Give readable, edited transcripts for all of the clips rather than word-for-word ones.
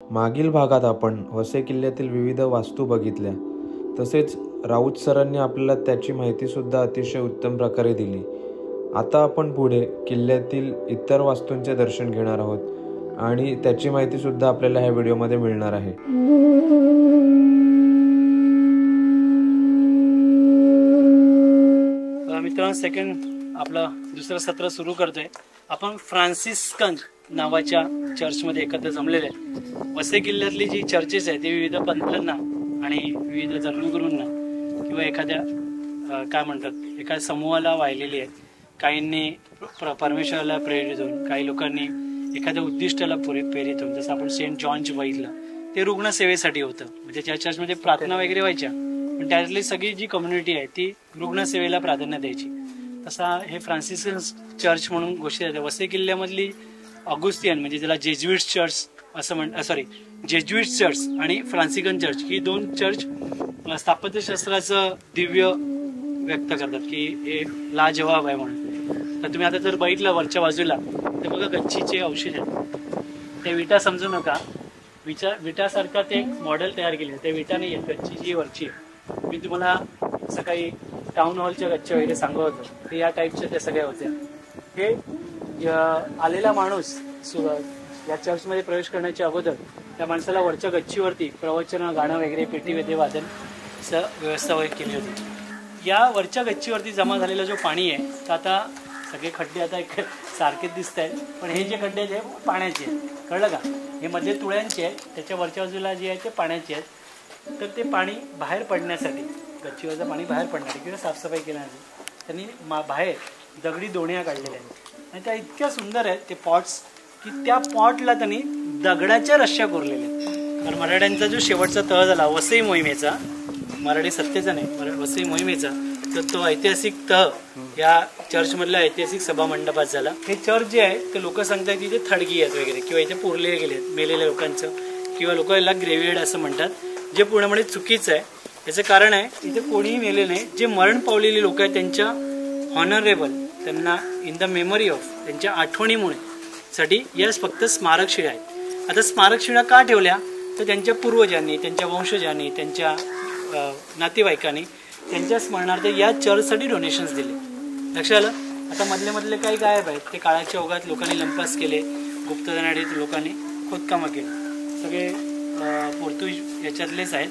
मागील भागात आपण वसई किल्ल्यातील विविध वास्तू बघितल्या, तसेच राऊत सरांनी आपल्याला त्याची माहितीसुद्धा अतिशय उत्तम प्रकारे दिली. आता आपण पुढे किल्ल्यातील इतर वास्तूंचे दर्शन घेणार आहोत आणि त्याची माहितीसुद्धा आपल्याला ह्या व्हिडिओमध्ये मिळणार आहे. मित्रांनो, सेकंड आपलं दुसरं सत्र सुरू करतोय. आपण फ्रान्सिस्कन नावाच्या चर्चमध्ये एकत्र जमलेले आहे. वसई किल्ल्यातली जी चर्चेस आहे ती विविध पंथांना आणि विविध धर्मगुरूंना किंवा एखाद्या काय म्हणतात एखाद्या समूहाला वाहिलेली आहे. काहींनी परमेश्वराला प्रेरित होऊन, काही लोकांनी एखाद्या उद्दिष्टाला प्रेरित होऊन, जसं आपण सेंट जॉनचं बघितलं ते रुग्णसेवेसाठी होतं. म्हणजे त्या चर्चमध्ये प्रार्थना वगैरे व्हायच्या, पण त्यातली सगळी जी कम्युनिटी आहे ती रुग्णसेवेला प्राधान्य द्यायची. तसा हे फ्रान्सिस्कन चर्च म्हणून घोषित आहे. वसई किल्ल्यामधली ऑगुस्तियन म्हणजे ज्याला जेज्युइट चर्च असं जेज्युइट चर्च आणि फ्रान्सिस्कन चर्च ही दोन चर्च स्थापत्यशास्त्राचं दिव्य व्यक्त करतात की हे लाजवाब आहे म्हणून. तर तुम्ही आता जर बघितलं वरच्या बाजूला ते बघा गच्चीचे अवशेष आहेत. ते विटा समजू नका, विटासारखा ते एक मॉडेल तयार केले. ते विटा नाही आहेत, गच्ची जी वरची आहे. मी तुम्हाला सकाळी टाउन हॉलच्या गच्च्या वगैरे सांगत होतो, ते या टाईपच्या त्या सगळ्या होत्या. हे आलेला माणूस या चर्चमध्ये प्रवेश करण्याच्या अगोदर त्या माणसाला वरच्या गच्चीवरती प्रवचन, गाणं वगैरे, पेटी वेदे वादन असं व्यवस्था वगैरे केली होती. या वरच्या गच्चीवरती जमा झालेला जो पाणी आहे, तर आता सगळे खड्डे आता सारखेच दिसत आहेत, पण हे जे खड्डे आहेत हे पाण्याचे आहेत. कळलं का? हे मधले तुळ्यांचे आहेत, त्याच्या वरच्या बाजूला जे आहे ते पाण्याचे आहेत. तर ते पाणी बाहेर पडण्यासाठी, गच्चीवरचं पाणी बाहेर पडण्यासाठी किंवा साफसफाई करण्यासाठी त्यांनी बाहेर दगडी दोण्या काढलेल्या आहेत. आणि त्या इतक्या सुंदर आहेत ते पॉट्स की त्या पॉटला त्यांनी दगडाच्या रश्श्या कोरलेल्या आहेत. तर मराठ्यांचा जो शेवटचा तह झाला वसई मोहिमेचा, मराठी सत्तेचा नाही, वसई मोहिमेचा, तर तो ऐतिहासिक तह या चर्चमधल्या ऐतिहासिक सभा मंडपात झाला. हे चर्च जे आहे ते लोक सांगतात तिथे थडगी आहेत वगैरे, किंवा इथे पुरले गेले आहेत मेलेल्या लोकांचं, किंवा लोक याला ग्रेव्हयार्ड असं म्हणतात, जे पूर्णपणे चुकीचं आहे. याचं कारण आहे इथे कोणीही मेले नाही. जे मरण पावलेली लोक आहेत त्यांच्या हॉनरेबल, त्यांना इन द मेमरी ऑफ, त्यांच्या आठवणीमुळे साठी यास फक्त स्मारक शिळा आहेत. आता स्मारक शिळा का ठेवल्या, तर त्यांच्या पूर्वजांनी, त्यांच्या वंशजांनी, त्यांच्या नातेवाईकांनी त्यांच्या स्मरणार्थ या चर्चसाठी डोनेशन्स दिले. लक्षात आलं? आता मधले काही गायब आहेत, ते काळाच्या ओघात लोकांनी लंपास केले, गुप्तधनाडीत लोकांनी खोदकामं केली. सगळे पोर्तुगीज याच्यातलेच आहेत.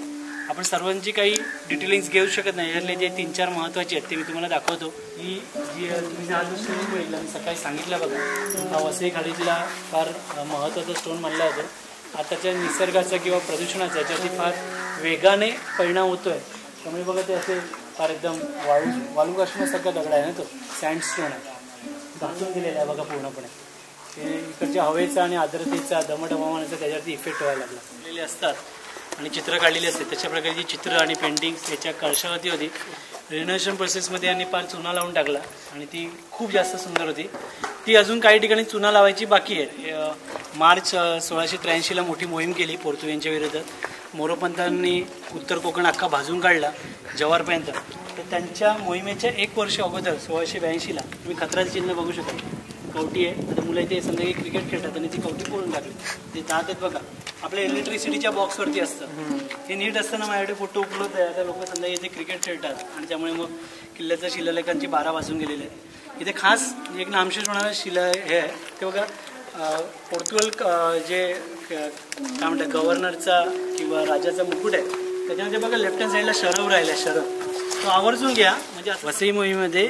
आपण सर्वांची काही डिटेलिंग्स घेऊ शकत नाही. यातले जे 3-4 महत्त्वाचे आहेत ते मी तुम्हाला दाखवतो. ही जी तुम्ही हा जो स्टोन बघितला, मी सकाळी सांगितलं बघा, हा वसई खाडीतला फार महत्त्वाचा स्टोन मानला जातो. आताच्या निसर्गाचा किंवा प्रदूषणाचा याच्यावरती फार वेगाने परिणाम होतो आहे. त्यामुळे बघा ते असे फार एकदम वालुकाष्मासारखा दगड आहे ना, तो सँडस्टोन आहे, घासून दिलेला आहे बघा पूर्णपणे. ते इकडच्या हवेचा आणि आर्द्रतेचा, दमट हवामानाचा त्याच्यावरती इफेक्ट व्हायला लागला असतात आणि चित्र काढलेली असते. तशा प्रकारची चित्र आणि पेंटिंग्स याच्या कळशावरती होती. रिनोव्हेशन प्रोसेसमध्ये यांनी फार चुना लावून टाकला आणि ती खूप जास्त सुंदर होती. ती अजून काही ठिकाणी चुना लावायची बाकी आहे. मार्च 1683ला मोठी मोहीम केली पोर्तुगीजांच्या विरोधात. मोरोपंतांनी उत्तर कोकण अख्खा भाजून काढला जव्हारपर्यंत. तर त्यांच्या मोहिमेच्या 1 वर्ष अगोदर 1682ला तुम्ही खतराचं चिन्ह बघू शकता, कवटी आहे. आता मुलं इथे संध्याकाळी क्रिकेट खेळतात आणि ती कवटी फोडून टाकली. ते जात आहेत बघा, आपल्या इलेक्ट्रिसिटीच्या बॉक्सवरती असतं ते. नीट असताना माझ्याकडे फोटो उपलब्ध आहे. आता लोक संध्याकाळी इथे क्रिकेट खेळतात आणि त्यामुळे मग किल्ल्याच्या शिलालेखांची 12 वाजून गेलेले आहेत. इथे खास एक नामशेष होणारा हे आहे ते बघा, पोर्तुगल जे काय म्हणतात गव्हर्नरचा किंवा राजाचा मुकुट आहे, त्याच्यामध्ये बघा लेफ्ट हँड साईडला शरव राहिला, शरव तो आवर्जून घ्या. म्हणजे वसई मोहिमेमध्ये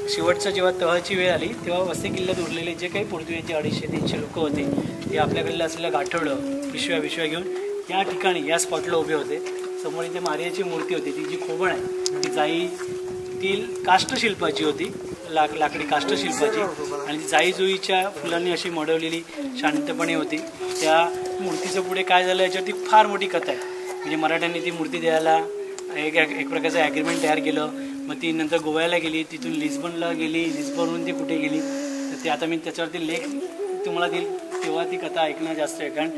शेवटचा जेव्हा तहाची वेळ आली तेव्हा वसई किल्ल्यात उरलेले जे काही पोर्तुगीजचे 250-300 लोक होते ते आपल्याकडलं असलेलं गाठवडं पिशव्या घेऊन या ठिकाणी या स्पॉटला उभे होते. समोर इथे मारियाची मूर्ती होती, ती जी खोबण आहे ती जाई, ती काष्टशिल्पाची होती, लाकडी काष्टशिल्पाची, आणि ती जाई जुईच्या फुलांनी अशी मडवलेली शांतपणे होती. त्या मूर्तीचं पुढे काय झालं याच्यावरती फार मोठी कथा आहे. म्हणजे मराठ्यांनी ती मूर्ती द्यायला एक प्रकारचं ॲग्रीमेंट तयार केलं. मग ती नंतर गोव्याला गेली, तिथून लिस्बनला गेली, लिस्बनहून ती कुठे गेली तर ते आता मी त्याच्यावरती लेख तुम्हाला देईल, तेव्हा ती कथा ऐकणं जास्त आहे. कारण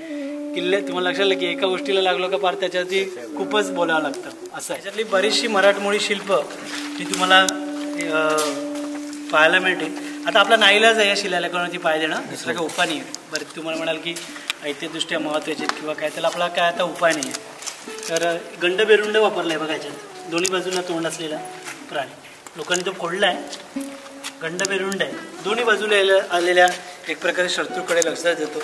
किल्ले तुम्हाला लक्षात आलं की एका गोष्टीला लागलो का पार त्याच्यावरती खूपच बोलावं लागतं असं. त्याच्यातली बरीचशी मराठमोळी शिल्प जी तुम्हाला पाहायला मिळते. आता आपला नाईलाज आहे या शिलालेखावरती पाय देणं, दुसरा काही उपाय नाही. बरं, तुम्हाला म्हणाल की ऐतिहासिकदृष्ट्या महत्त्वाचे आहेत किंवा काय, त्याला आपला काय आता उपाय नाही आहे. तर गंडबेरुंड वापरला आहे बघा याच्यात, दोन्ही बाजूला तोंड असलेला प्राणी. लोकांनी तो फोडला आहे. गंडबेरुंड आहे, दोन्ही बाजूला आलेल्या एक प्रकारे शत्रूकडे लक्ष देतो.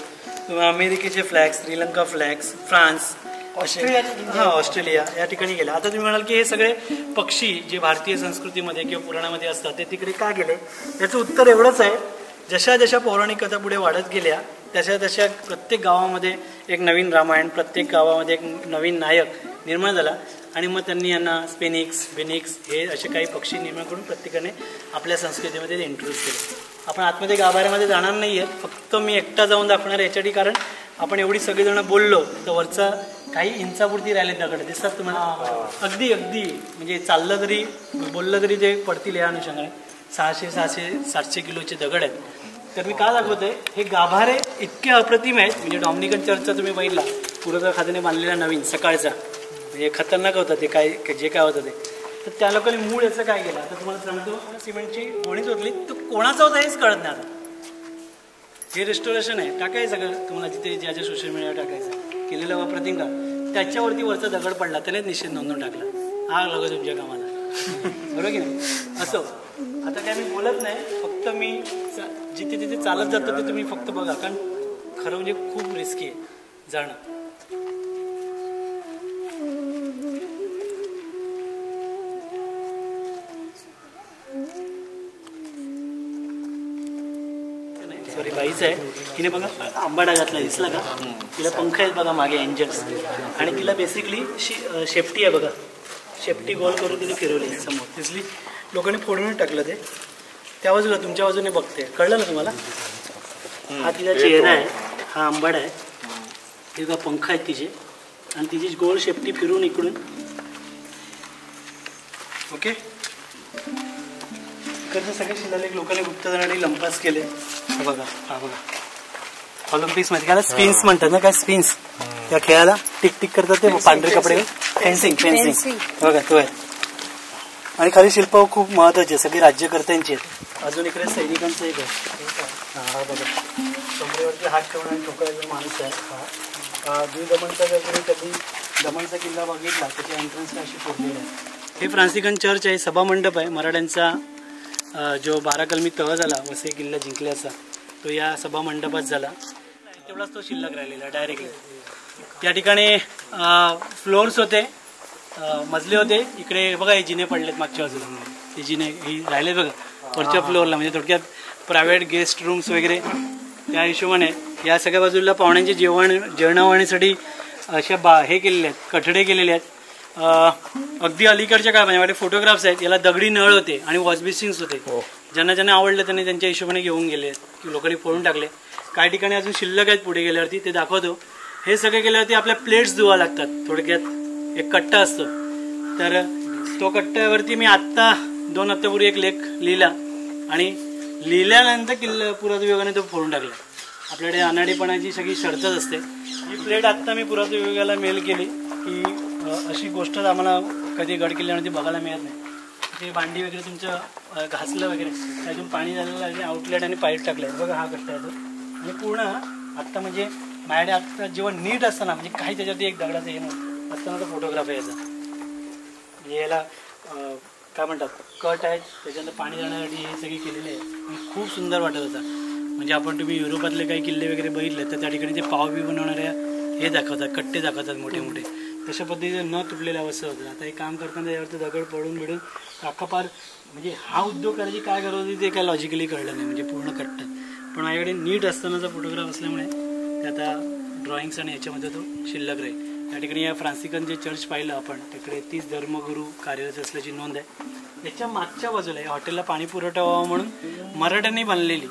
अमेरिकेचे flags, Sri Lanka flags, France, Australia या ठिकाणी गेला. आता तुम्ही म्हणाल की हे सगळे पक्षी जे भारतीय संस्कृतीमध्ये किंवा पुराणामध्ये असतात ते तिकडे का गेले, याचं उत्तर एवढंच आहे, जशा जशा पौराणिक कथा पुढे वाढत गेल्या तशा तशा प्रत्येक गावामध्ये एक नवीन रामायण, प्रत्येक गावामध्ये एक नवीन नायक निर्माण झाला आणि मग त्यांनी यांना स्पेनिक्स, बेनिक्स हे असे काही पक्षी निर्माण करून प्रत्येकाने आपल्या संस्कृतीमध्ये इंट्रोड्यूस केले. आपण आतमध्ये गाभाऱ्यामध्ये जाणार नाही आहे, फक्त मी एकटा जाऊन दाखवणार याच्यासाठी, कारण आपण एवढी सगळेजण बोललो तर वरचा काही इंचापुरती राहिले दगड दिसतात तुम्हाला. अगदी अगदी म्हणजे चाललं तरी बोललं तरी ते पडतील या अनुषंगाने. 600-700 किलोचे दगड आहेत. तर मी का दाखवतोय, हे गाभारे इतके अप्रतिम आहेत. म्हणजे डॉमिनिकन चर्चचा तुम्ही बघितला पुरातन खात्याने बांधलेला नवीन सकाळचा, म्हणजे खतरनाक होतं ते, काय जे काय होतं ते. तर त्या लोकांनी मूळ याचं काय केलं आता तुम्हाला सांगतो. सिमेंटची गोणीच होतली, तो कोणाचा होता हेच कळत नाही आता. हे रेस्टोरेशन आहे, टाकायचं सगळं तुम्हाला जिथे ज्याच्या सोशल मीडियावर टाकायचं केलेलं अप्रतिम का, त्याच्यावरती वरचा दगड पडला त्यानेच निश्चित नोंदवून टाकला. आग लागत तुमच्या कामाला, बरोबर की नाही. असं आता काय मी बोलत नाही, फक्त मी जिथे तिथे चालत जातं ते तुम्ही फक्त बघा, कारण खरं म्हणजे खूप रिस्की आहे जाणं. सॉरी बाईच आहे, तिने बघा आंबाडा घातला दिसला का, तिला पंख आहेत बघा मागे एंजल्स, आणि तिला बेसिकली शेपटी आहे बघा, शेपटी गोल करून तिने फिरवली समोर दिसली. लोकांनी फोडून टाकलं ते, त्या बाजूला तुमच्या बाजूने बघते, कळलं ना तुम्हाला. हा तिचा चेहरा आहे, हा आंबाडा आहे, हे बघा पंख आहेत तिचे, आणि तिची गोल शेपटी फिरून इकडून. ओके, इकडचे सगळे शिलालेख लोकांनी गुप्तधनाने लंपास केले. हा बघा, हा बघा ऑलिम्पिक्स मध्ये काय स्पिन्स म्हणतात ना, काय स्पिन्स त्या खेळाला टिक टिक करतात ते पांढरे कपडे, फेन्सिंग बघा तो आहे. आणि खाली शिल्प खूप महत्वाचे आहे, सगळे राज्यकर्त्यांची आहेत. अजून इकडे सैनिकांचं एक आहे, हा बघा कमरेवरती हात ठेवून आणि ठोकायचा माणूस आहे. हा दमनचा कधी दमनचा किल्ला बघितला त्याची एंट्रन्स अशी फोडलेली आहे. हे फ्रान्सिकन चर्च आहे, सभामंडप आहे. मराठ्यांचा जो 12 कलमी तह झाला वसई किल्ला जिंकल्याचा, तो या सभामंडपात झाला. तेवढाच तो शिल्लक राहिलेला डायरेक्टली. त्या ठिकाणी फ्लोअर्स होते, मजले होते. इकडे बघा हे जिने पडलेत मागच्या बाजूला, हे जिने ही राहिले बघा वरच्या फ्लोअरला, म्हणजे थोडक्यात प्रायव्हेट गेस्ट रूम्स वगैरे. त्या हिशोबाने या सगळ्या बाजूला पाहुण्यांचे जेवणावण्यासाठी अशा हे केलेले आहेत, कठडे केलेले आहेत. अगदी अलीकडच्या काळात माझ्याकडे फोटोग्राफ्स आहेत. याला दगडी नळ होते आणि वॉश बेसिन्स होते. ज्यांना ज्यांना आवडलं त्यांनी त्यांच्या हिशोबाने घेऊन गेले की लोकांनी फोडून टाकले. काही ठिकाणी अजून शिल्लक आहेत पुढे गेल्यावरती, ते दाखवतो. हे सगळे केल्यावरती आपल्या प्लेट्स धुवा लागतात. थोडक्यात एक कट्टा असतो, तर तो कट्ट्यावरती मी आत्ता 2 हप्त्यापूर्वी एक लेख लिहिला, आणि लिहिल्यानंतर पुरातत्व विभागाने तो फोडून टाकला. आपल्याकडे अनाडीपणाची सगळी शर्तच असते. ही प्लेट आत्ता मी पुरातत्व विभागाला मेल केली की अशी गोष्ट आम्हाला कधी गड किल्ल्यावरती बघायला मिळत नाही. ते भांडी वगैरे तुमचं घासलं वगैरे त्यातून पाणी झालेलं आहे, आउटलेट आणि पाईप टाकले बघा, हा कट्टा येतो. आणि पूर्ण आत्ता म्हणजे माझ्याकडे आत्ता जेव्हा नीट असताना, म्हणजे काही त्याच्यावरती एक दगडाचं हे असताना तो फोटोग्राफ आहे याचा. म्हणजे याला काय म्हणतात कट आहे, त्याच्यानंतर पाणी जाण्यासाठी हे सगळी केलेली आहे. आणि खूप सुंदर वाटत होता. म्हणजे आपण तुम्ही युरोपातले काही किल्ले वगैरे बघितले तर त्या ठिकाणी ते पावबी बनवणाऱ्या हे दाखवतात, कट्टे दाखवतात मोठे मोठे, तशा पद्धतीने न तुटलेल्या अवस्था होतं. आता हे काम करताना यावरती दगड पडून बिडून अख्खापार, म्हणजे हा उद्योग करायची काय गरज होती ते काय लॉजिकली कळलं नाही. म्हणजे पूर्ण कट्ट, पण माझ्याकडे नीट असतानाचा फोटोग्राफ असल्यामुळे ते आता ड्रॉइंग्स आणि याच्यामध्ये तो शिल्लक राहील. त्या ठिकाणी या फ्रान्सिकन जे चर्च पाहिलं आपण, तिकडे 30 धर्मगुरू कार्यरत असल्याची नोंद आहे. याच्या मागच्या बाजूला या हॉटेलला पाणी पुरवठा व्हावा म्हणून मराठ्यांनी बांधलेली,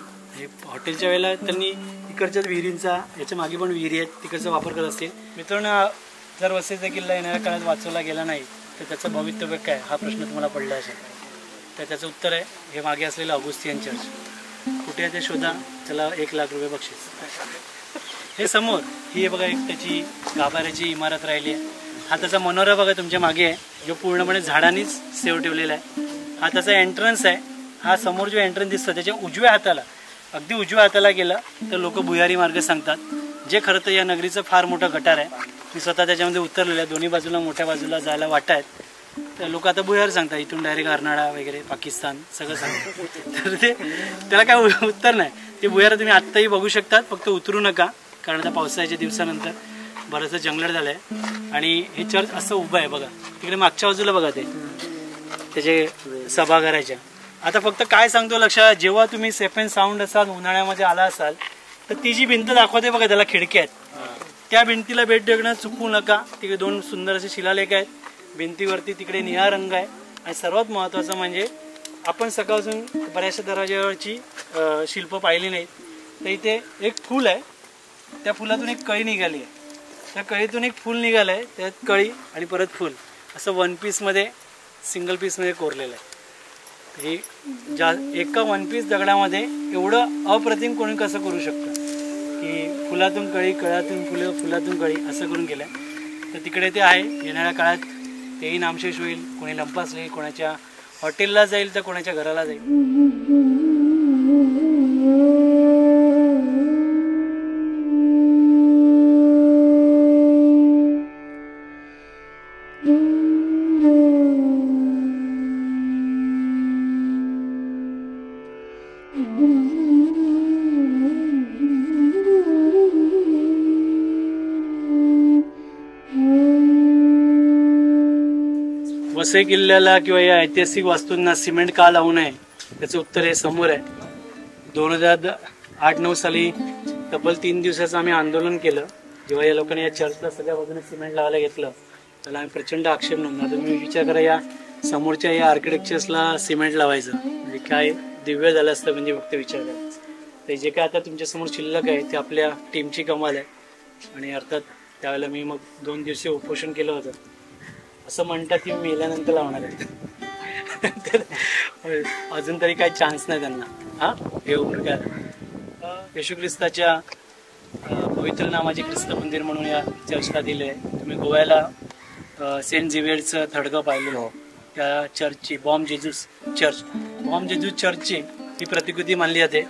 हॉटेलच्या वेळेला त्यांनी इकडच्याच विहिरींचा, याच्या मागे पण विहिरी आहेत, तिकडचा वापर करत असतील. मित्रांनो, जर वसईचा किल्ला येणाऱ्या काळात वाचवला गेला नाही तर त्याचं भवितव्य काय, हा प्रश्न तुम्हाला पडला असेल. तर त्याचं उत्तर आहे हे मागे असलेलं ऑगस्टियन चर्च. कुठे आहे ते शोधा, त्याला 1 लाख रुपये बक्षीस. हे समोर ही बघा एक त्याची गाभाऱ्याची इमारत राहिली आहे. हा त्याचा मनोरा बघा तुमच्या मागे आहे, जो पूर्णपणे झाडांनीच सेव ठेवलेला आहे. हा त्याचा एंट्रन्स आहे. हा समोर जो एंट्रन्स दिसतो त्याच्या उजव्या हाताला, अगदी उजव्या हाताला गेला तर लोक भुयारी मार्ग सांगतात. जे खरं तर या नगरीचं फार मोठं गटार आहे. मी स्वतः त्याच्यामध्ये उतरलेलं आहे. दोन्ही बाजूला मोठ्या बाजूला जायला वाट आहेत. तर लोक आता भुयार सांगतात, इथून डायरेक्ट अर्नाळा वगैरे पाकिस्तान सगळं सांगतात. तर ते त्याला काय उत्तर नाही. ते भुयार तुम्ही आत्ताही बघू शकतात, फक्त उतरू नका कारण आता पावसाळ्याच्या दिवसानंतर बरंचसं जंगल झालं आहे. आणि हे चर्च असं उभं आहे बघा, तिकडे मागच्या बाजूला बघा ते त्याचे सभागृहाच्या. आता फक्त काय सांगतो लक्षात, जेव्हा तुम्ही सेफ अँड साऊंड असाल, उन्हाळ्यामध्ये आला असाल, तर ती जी भिंत दाखवते बघा, त्याला खिडक्या आहेत, त्या भिंतीला भेट देणं चुकू नका. तिकडे 2 सुंदर असे शिलालेख आहेत. भिंतीवरती तिकडे निळा रंग आहे. आणि सर्वात महत्त्वाचं म्हणजे आपण सकाळपासून बऱ्याचशा दरवाज्यावरची शिल्प पाहिली नाहीत. तर इथे एक फूल आहे, त्या फुलातून एक कळी निघाली आहे. त्या कळीतून एक फूल निघालं आहे, त्यात कळी आणि परत फूल असं 1 पीसमध्ये सिंगल पीसमध्ये कोरलेलं आहे. हे एका 1 पीस दगडामध्ये एवढं अप्रतिम कोणी कसं करू शकतं की फुलातून कळी, कळ्यातून फुलं, फुलातून कळी असं करून केलं आहे. तर तिकडे ते आहे. येणाऱ्या काळात तेही नामशेष होईल. कोणी लंपासले, कोणाच्या हॉटेलला जाईल तर कोणाच्या घराला जाईल. वसई किल्ल्याला किंवा या ऐतिहासिक वास्तूंना सिमेंट का लावू नये त्याचं उत्तर हे समोर आहे. 2008-9 साली तब्बल 3 दिवसाचं आम्ही आंदोलन केलं. जेव्हा या लोकांनी या चर्चला सगळ्या बाजूने सिमेंट लावायला घेतलं त्याला आम्ही प्रचंड आक्षेप नोंदवला. तर तुम्ही विचार करा, या समोरच्या या आर्किटेक्चर्सला सिमेंट लावायचं म्हणजे काय दिव्य झालं असतं. म्हणजे फक्त विचार करा. तर जे काय आता तुमच्यासमोर शिल्लक आहे ते आपल्या टीमची कमाल आहे. आणि अर्थात त्यावेळेला मी मग 2 दिवसीय उपोषण केलं होतं. असं म्हणतात की मी मेल्यानंतर लावणार आहे. तर अजून तरी काही चान्स नाही त्यांना. हा हे प्रकार येशू ख्रिस्ताच्या पवित्र नामाचे ख्रिस्त मंदिर म्हणून या चर्चला दिले आहे. तुम्ही गोव्याला सेंट झेवियरचं थडगं पाहिलेलं त्या चर्चची, बॉम्ब जेजूस चर्च. बॉम्ब जेजूस चर्चची ही प्रतिकृती मानली जाते.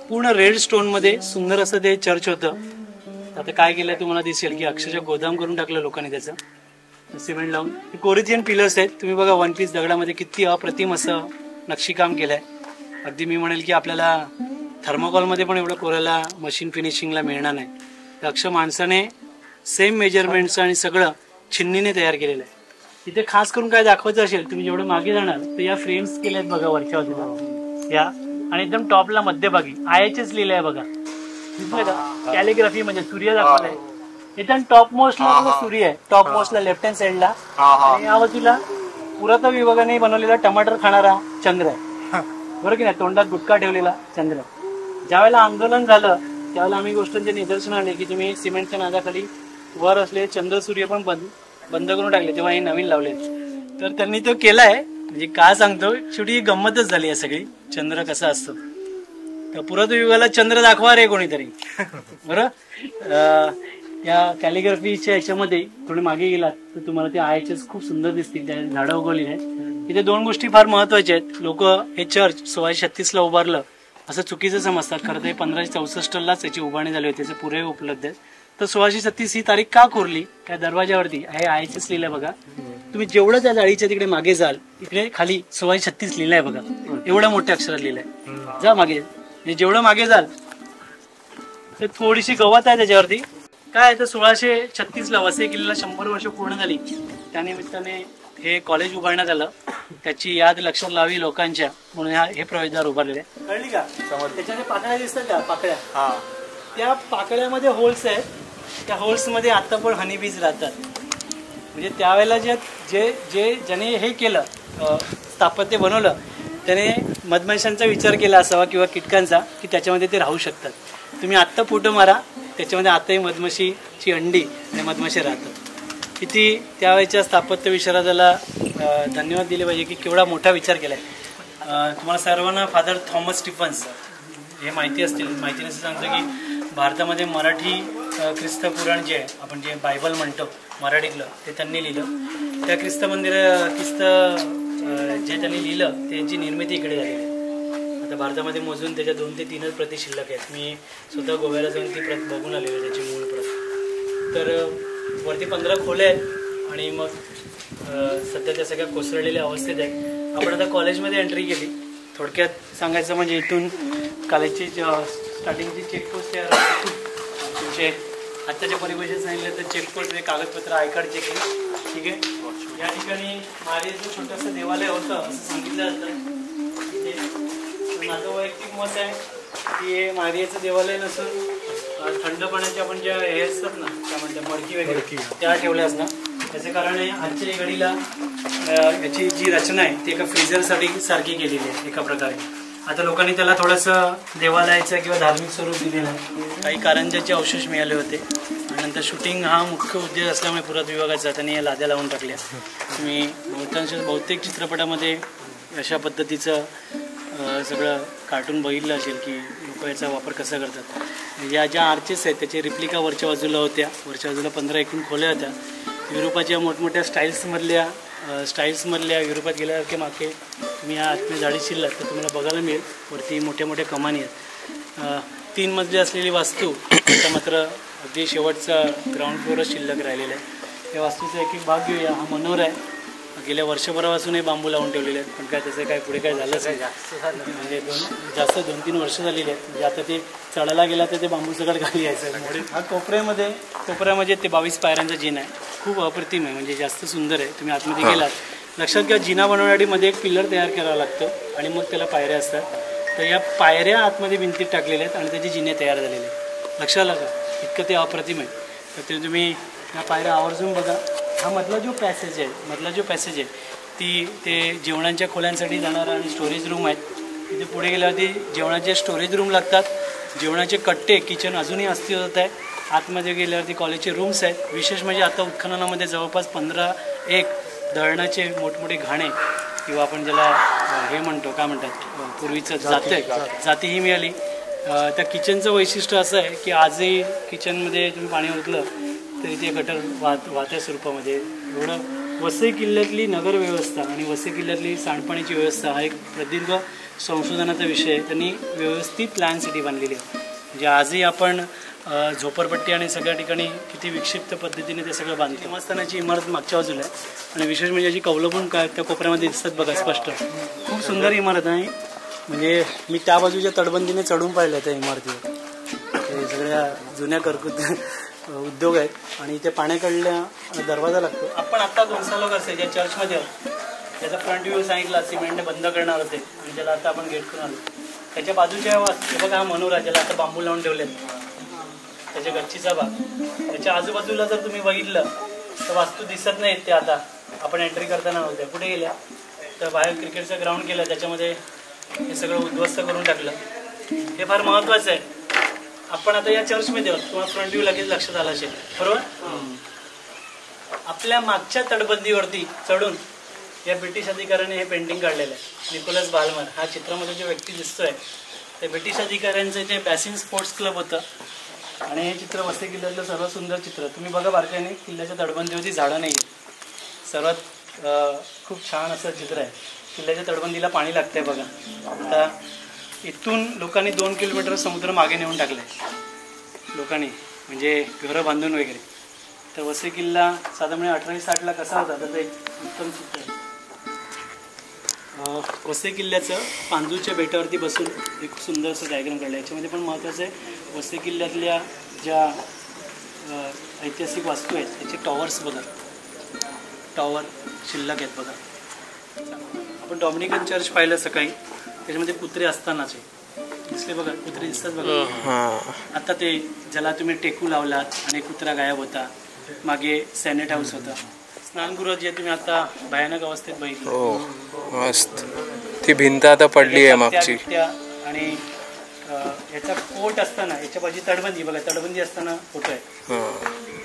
पूर्ण रेड स्टोनमध्ये सुंदर असं ते चर्च होतं. आता काय केलं तुम्हाला दिसेल की अक्षरशः गोदाम करून टाकलं लोकांनी त्याचं सिमेंट लावून. कोरिजियन पिलर्स आहेत. तुम्ही बघा 1 पीस दगडामध्ये किती अप्रतिम असं नक्षीकाम केलंय. अगदी मी म्हणेल की आपल्याला थर्मोकॉलमध्ये पण एवढं कोरायला मशीन फिनिशिंगला मिळणार नाही. तर अक्षर माणसाने सेम मेजरमेंट्स आणि सगळं छिन्नीने तयार केलेलं आहे. तिथे खास करून काय दाखवायचं असेल, तुम्ही जेवढं मागे जाणार तर या फ्रेम्स केल्या आहेत बघा वरच्या बाजूला या, आणि एकदम टॉपला मध्यभागी IHS लिहिलं आहे बघा. कॅलिग्राफी म्हणजे सूर्य दाखवलाय. इथं टॉप मोस्टला सूर्य आहे, टॉप मोस्टला लेफ्ट हँड साईडला. आणि या बाजूला पुरातत्व विभागाने बनवलेला टमाटर खाणारा चंद्र आहे, बरोबर की नाही, तोंडात गुटखा ठेवलेला चंद्र. ज्यावेळेला आंदोलन झालं त्यावेळेला आम्ही गोष्टींचे निदर्शन आले की तुम्ही सिमेंटच्या नादाखाली वर असले चंद्र सूर्य पण बंद करून टाकले, तेव्हा हे नवीन लावले. तर त्यांनी तो केलाय. म्हणजे का सांगतो, शेवटी गंमतच झाली आहे सगळी. चंद्र कसा असतो तर पुरातत्व विभागाला चंद्र दाखवा रे कोणीतरी. बरं, या कॅलिग्राफीच्या याच्यामध्ये थोडे मागे गेलात तर तुम्हाला ते IHS खूप सुंदर दिसतील. त्या झाडं उगवली आहेत. इथे 2 गोष्टी फार महत्वाच्या आहेत. लोक हे चर्च 1636ला उभारलं असं चुकीचं समजतात. खरं तर 1564लाच याची उभारणी झाली होती, त्याचे पुरे उपलब्ध आहेत. तर 1636 ही तारीख का कोरली, त्या दरवाजावरती हे IHS लिहिलंय बघा. तुम्ही जेवढं त्या जाळीच्या तिकडे मागे जाल तिकडे खाली 1636 लिहिलंय बघा, एवढ्या मोठ्या अक्षरात लिहिलंय. जा मागे, जेवढं मागे जाल तर थोडीशी गवत आहे त्याच्यावरती. काय तर 1636ला वसई किल्ल्याला 100 वर्ष पूर्ण झाली. त्यानिमित्ताने हे कॉलेज उभारण्यात आलं. त्याची याद लक्षात लावी लोकांच्या म्हणून हे प्रवेशद्वार उभारलेले. कळली का? त्याच्यामध्ये पाकळ्या दिसतात का, पाकळ्या, त्या पाकळ्यामध्ये होल्स आहेत. त्या होल्समध्ये आता पण हनीबीज राहतात. म्हणजे त्यावेळेला ज्याने हे केलं, स्थापत्य बनवलं, त्याने मधमाशांचा विचार केला असावा किंवा कीटकांचा, की त्याच्यामध्ये ते राहू शकतात. तुम्ही आत्ता फोटो मारा, त्याच्यामध्ये आताही मधमाशीची अंडी आणि मधमाशी राहतात. किती त्यावेळेच्या स्थापत्य विशारदाला धन्यवाद दिले पाहिजे की केवढा मोठा विचार केलाय. तुम्हाला सर्वांना फादर थॉमस स्टीफन्स हे माहिती असतील. माहिती नसेल सांगतो की भारतामध्ये मराठी ख्रिस्त पुराण जे आहे, आपण जे बायबल म्हणतो मराठीतलं, ते त्यांनी लिहिलं. त्या ख्रिस्त जे त्यांनी लिहिलं त्याची निर्मिती इकडे झालेली आहे. आता भारतामध्ये मोजून त्याच्या 2 ते 3च प्रती शिल्लक आहेत. मी स्वतः गोव्याला जाऊन ती प्रत बघून आलेली त्याची मूळ प्रत. तर वरती 15 खोल्या आहेत आणि मग सध्या त्या सगळ्या कोसळलेल्या अवस्थेत आहेत. आपण आता कॉलेजमध्ये एंट्री केली. थोडक्यात सांगायचं म्हणजे इथून कॉलेजची स्टार्टिंगची चेकपोस्ट तयार तुमचे आत्ताच्या परिभाषेत सांगितलं तर चेकपोस्ट हे कागदपत्र आय कार्ड चेकिंग. ठीक आहे. या ठिकाणी महाराजांचं छोटंसं देवालय होतं असं सांगितलं जातं. माझं वैयक्तिक मत आहे की महाराजांचं देवालय नसून थंड पाण्याच्या आपण ज्या हे असतात ना काय म्हणतात मडकी वगैरे त्या ठेवल्या असतात. त्याचं कारण आहे आजच्या घडीला याची जी रचना आहे ती एका फ्रीझरसाठी सारखी केलेली आहे एका प्रकारे. आता लोकांनी त्याला थोडंसं देवालयाचं किंवा धार्मिक स्वरूप दिलेलं आहे. काही कारंजाचे अवशेष मिळाले होते आणि नंतर शूटिंग हा मुख्य उद्देश असल्यामुळे पुरात विभागाचा त्यांनी या लाद्या लावून टाकल्या. तुम्ही बहुतेक चित्रपटामध्ये अशा पद्धतीचं सगळं कार्टून बघितलं असेल की लोक याचा वापर कसा करतात. या ज्या आर्चेस आहेत त्याचे रिप्लिका वरच्या बाजूला होत्या. वरच्या बाजूला 15 एकूण खोल्या होत्या. युरोपाच्या मोठमोठ्या स्टाईल्समधल्या युरोपात गेल्यासारखे मागे तुम्ही या आतमध्ये झाडी शिरलात तर तुम्हाला बघायला मिळेल. वरती मोठ्या मोठ्या कमानी आहेत. 3 मजली असलेली वास्तू आता मात्र अगदी शेवटचा ग्राउंड फ्लोअरच शिल्लक राहिलेला आहे. या वास्तूचा एक भाग घेऊया. हा मनोहर आहे. गेल्या वर्षभरापासून हे बांबू लावून ठेवलेले आहेत पण काय त्याचं काय पुढे काय झालंच नाही. म्हणजे जास्त 2-3 वर्ष झालेली आहेत. म्हणजे आता ते चढायला गेला तर ते बांबू सगळं खाली यायचं. हा कोपऱ्यामध्ये ते 22 पायऱ्यांचा जिना आहे. खूप अप्रतिम आहे. म्हणजे जास्त सुंदर आहे. तुम्ही आतमध्ये गेलात लक्षात घ्या जिना बनवण्यासाठी मध्ये एक पिलर तयार करावं लागतं आणि मग त्याला पायऱ्या असतात. तर या पायऱ्या आतमध्ये भिंतीत टाकलेल्या आहेत आणि त्याचे जिने तयार झालेले आहेत. लक्षात आलं का? इतकं ते अप्रतिम आहे. तर ते तुम्ही या पायऱ्या आवर्जून बघा. हा मधला जो पॅसेज आहे ते जेवणाच्या खोल्यांसाठी जाणारा आणि स्टोरेज रूम आहेत. तिथे पुढे गेल्यावरती जेवणाचे स्टोरेज रूम लागतात. जेवणाचे कट्टे किचन अजूनही अस्तित्वात आहे. आतमध्ये गेल्यावरती कॉलेजचे रूम्स आहेत. विशेष म्हणजे आता उत्खननामध्ये जवळपास 15 दळणाचे मोठमोठे घाणे किंवा आपण ज्याला हे म्हणतो काय म्हणतात पूर्वीचं जातीही मिळाली. त्या किचनचं वैशिष्ट्य असं आहे की आजही किचनमध्ये तुम्ही पाणी ओतलं तरी ते गटर वाहत्या स्वरूपामध्ये. एवढं वसई किल्ल्यातली नगरव्यवस्था आणि वसई किल्ल्यातली सांडपाण्याची व्यवस्था हा एक प्रदीर्घ संशोधनाचा विषय आहे. त्यांनी व्यवस्थित प्लॅन सिटी बांधलेली आहे. म्हणजे आजही आपण झोपडपट्टी आणि सगळ्या ठिकाणी किती विक्षिप्त पद्धतीने ते सगळं बांधतो. निवासस्थानाची इमारत मागच्या बाजूला आहे आणि विशेष म्हणजे अशी कौलं पण काय त्या कोपऱ्यामध्ये दिसतात बघा स्पष्ट. खूप सुंदर इमारत आहे. म्हणजे मी त्या बाजूच्या तटबंदीने चढून पाहिलं त्या इमारतीवर. हे सगळ्या जुन्या उद्योग आहेत आणि इथे पाण्याकडल्या दरवाजा लागतो. आपण आता गोन्सालो गार्सिया ज्या चर्चमध्ये आहोत त्याचा फ्रंट व्ह्यू सांगितला सिमेंटने बंद करणार होते आणि ज्याला आता आपण गेट करून आलो. त्याच्या बाजूच्या बघा हा मनोरा ज्याला आता बांबू लावून ठेवलेत त्याच्या गच्चीचा भाग. त्याच्या आजूबाजूला जर तुम्ही बघितलं तर वास्तू दिसत नाहीत. ते आता आपण एंट्री करताना होत्या कुठे गेल्या तर बाहेर क्रिकेटचं ग्राउंड केलं त्याच्यामध्ये हे सगळं उद्ध्वस्त करून टाकलं. हे फार महत्त्वाचं आहे. आपण आता या चर्चमध्ये आहोत. तुम्हाला फ्रंट व्ह्यू लगेच लक्षात आला असेल बरोबर. आपल्या मागच्या तटबंदीवरती चढून या ब्रिटिश अधिकाऱ्याने हे पेंटिंग काढलेलं आहे. निकोलस बाल्मर हा चित्रामध्ये जो व्यक्ती दिसतोय ते ब्रिटिश अधिकाऱ्यांचं जे बॅसिन स्पोर्ट्स क्लब होतं आणि हे चित्र वसई किल्ल्यातलं सर्वात सुंदर चित्र. तुम्ही बघा बारकाईने किल्ल्याच्या तटबंदीवरती झाडं नाही आहेत. सर्वात खूप छान असं चित्र आहे. किल्ल्याच्या तटबंदीला पाणी लागतंय बघा. आता इथून लोकांनी 2 किलोमीटर समुद्र मागे नेऊन टाकलं आहे लोकांनी म्हणजे घरं बांधून वगैरे. तर वसई किल्ला साधारण 1860ला कसा होता तर एक उत्तम चित्र आहे. वसई किल्ल्याचं पांजूच्या बेटावरती बसून एक सुंदर असं डायग्राम काढलं. याच्यामध्ये पण महत्त्वाचं आहे वसई किल्ल्यातल्या ज्या ऐतिहासिक वास्तू आहेत त्याचे टॉवर्स बघा. टॉवर शिल्लक आहेत बघा. आपण डॉमिनिकन चर्च पाहिलं सकाळी त्याच्यामध्ये कुत्रे असतानाचे दिसले बघा. कुत्रे दिसतात बघा. आता ते ज्याला तुम्ही टेकू लावलात आणि कुत्रा गायब होता. मागे सेनेट हाऊस होता. स्नानगृह जे तुम्ही आता भयानक अवस्थेत बघितलं. मस्त ती भिंत आता पडली आहे मागची. आणि याचा कोट असताना याच्या पाशी तटबंदी बघा. तटबंदी असताना फोटो आहे.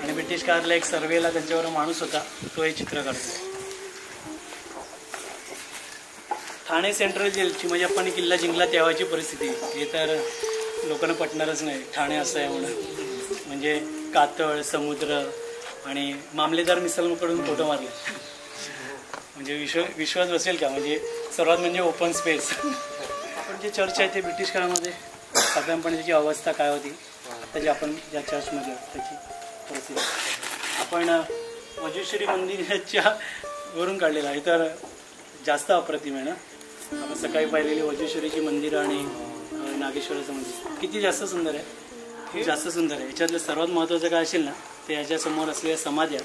आणि ब्रिटिश काळातला एक सर्वेला त्यांच्यावर माणूस होता तो हे चित्र काढतो. ठाणे सेंट्रल जेलची म्हणजे आपण किल्ला जिंकला तेव्हाची परिस्थिती हे तर लोकांना पटणारच नाही. ठाणे असं आहे म्हणून म्हणजे कातळ समुद्र आणि मामलेदार मिसलकडून फोटो मारले म्हणजे विश्वास बसेल का. म्हणजे सर्वात म्हणजे ओपन स्पेस. पण जे चर्च आहे ते ब्रिटिश काळामध्ये साधारणपणे त्याची अवस्था काय होती, आता जे आपण ज्या चर्चमध्ये त्याची परिस्थिती आपण वजुश्री मंदिराच्या वरून काढलेला आहे, तर जास्त अप्रतिम आहे ना. आपण सकाळी पाहिलेली वजुश्वरीची मंदिरं आणि नागेश्वराचं मंदिर किती जास्त सुंदर आहे, खूप जास्त सुंदर आहे. याच्यातलं सर्वात महत्त्वाचं काय असेल ना, ते याच्यासमोर असलेल्या समाध्या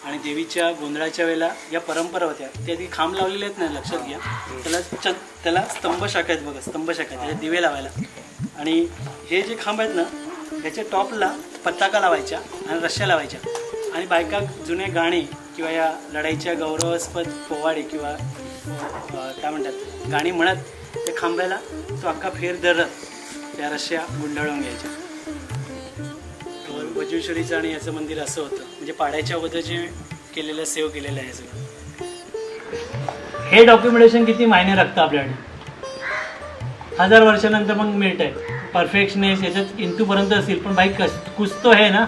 आणि देवीच्या गोंधळाच्या वेळेला या परंपरा होत्या त्या ती खांब लावलेले आहेत ना, लक्षात घ्या. त्याला स्तंभ शाखा आहेत बघा, स्तंभ शाखा त्याच्यात दिवे लावायला. आणि हे जे खांब आहेत ना, ह्याच्या टॉपला पताका लावायच्या आणि रश्या लावायच्या. आणि बायका जुने गाणी किंवा या लढाईच्या गौरवास्पद पोवाडे किंवा काय म्हणतात गाणी म्हणत त्या खांब्याला तो अख्खा फेर धरत त्या रश्या गुंडाळून घ्यायच्या. वजुश्वरीचं आणि याचं मंदिर असं होतं, म्हणजे पाड्याच्या अगोदर जे केलेलं सेव केलेलं आहे सगळं. हे डॉक्युमेंटेशन किती मायने राखतं आपल्याकडे. 1000 वर्षानंतर मग मिळत आहे परफेक्शनेस याच्यात इंतूपर्यंत असेल, पण बाईक कुछ तो आहे ना,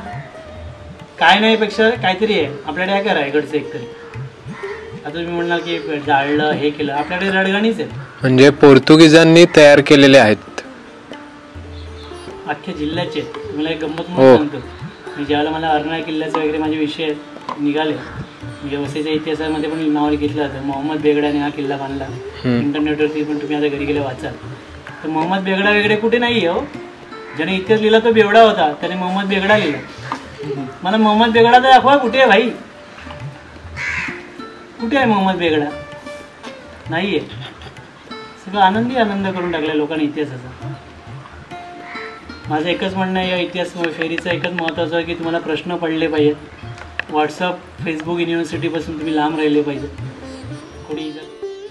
काय नाही पेक्षा काहीतरी आहे आपल्याकडे. काय करा इकडचं एकतरी. आता तुम्ही म्हणाल की जाळलं हे केलं, आपल्याकडे रडगाणीच आहेत. म्हणजे पोर्तुगीजांनी तयार केलेले आहेत, अख्ख्या जिल्ह्याचे. तुम्हाला एक गंमत म्हणून सांगतो, मी ज्यावेळेला मला अर्नाळा किल्ल्याचे वगैरे माझे विषय निघाले, म्हणजे वसईच्या इतिहासामध्ये पण नाव घेतलं जातं. मोहम्मद बेगडाने हा किल्ला बांधला. इंटरनेटवरती पण तुम्ही आता घरी गेले वाचाल. तर मोहम्मद बेगडा वगैरे कुठे नाही आहे हो. ज्याने इतिहास लिहिला तो बेवडा होता, त्याने मोहम्मद बेगडा लिहिला. मला मोहम्मद बेगडा तर दाखवा, कुठे आहे भाई, कुठे आहे मोहम्मद बेगडा? नाही आहे. सगळं आनंद करून टाकला लोकांनी इतिहासाचा. माझं एकच म्हणणं आहे, या इतिहास फेरीचं एकच महत्त्वाचं आहे की तुम्हाला प्रश्न पडले पाहिजेत. व्हॉट्सअप, फेसबुक, युनिव्हर्सिटीपासून तुम्ही लांब राहिले पाहिजे. कोणी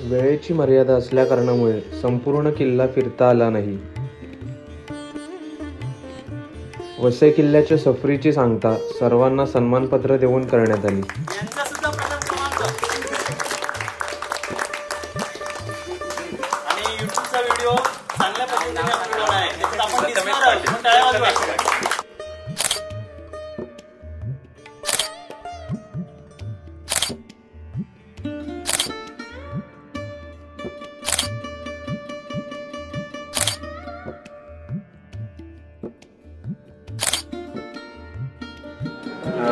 वेळेची मर्यादा असल्याकारणामुळे संपूर्ण किल्ला फिरता आला नाही. वसई किल्ल्याच्या सफरीची सांगता सर्वांना सन्मानपत्र देऊन करण्यात आली. आणि युट्यूबचा व्हिडिओ चांगल्या पद्धतीने अपलोड होणार आहे. आपण दिसणार आहोत, पण टाळ्या वाजवा.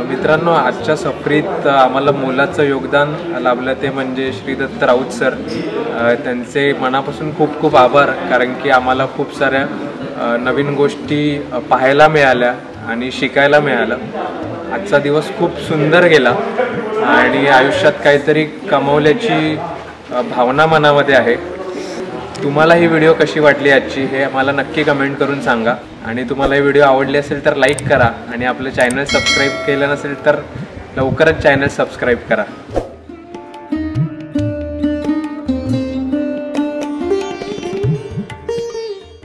मित्रांनो, आजच्या सफरीत आम्हाला मोलाचं योगदान लाभलं ते म्हणजे श्री दत्त राऊत सर. त्यांचे मनापासून खूप खूप आभार, कारण की आम्हाला खूप साऱ्या नवीन गोष्टी पाहायला मिळाल्या आणि शिकायला मिळालं. आजचा दिवस खूप सुंदर गेला आणि आयुष्यात काहीतरी कमवल्याची भावना मनामध्ये आहे. तुम्हाला ही व्हिडिओ कशी वाटली आजची हे मला नक्की कमेंट करून सांगा. आणि तुम्हाला ही व्हिडिओ आवडली असेल तर लाईक करा आणि आपलं चॅनल सबस्क्राईब केलं नसेल तर लवकरच चॅनल सबस्क्राईब करा.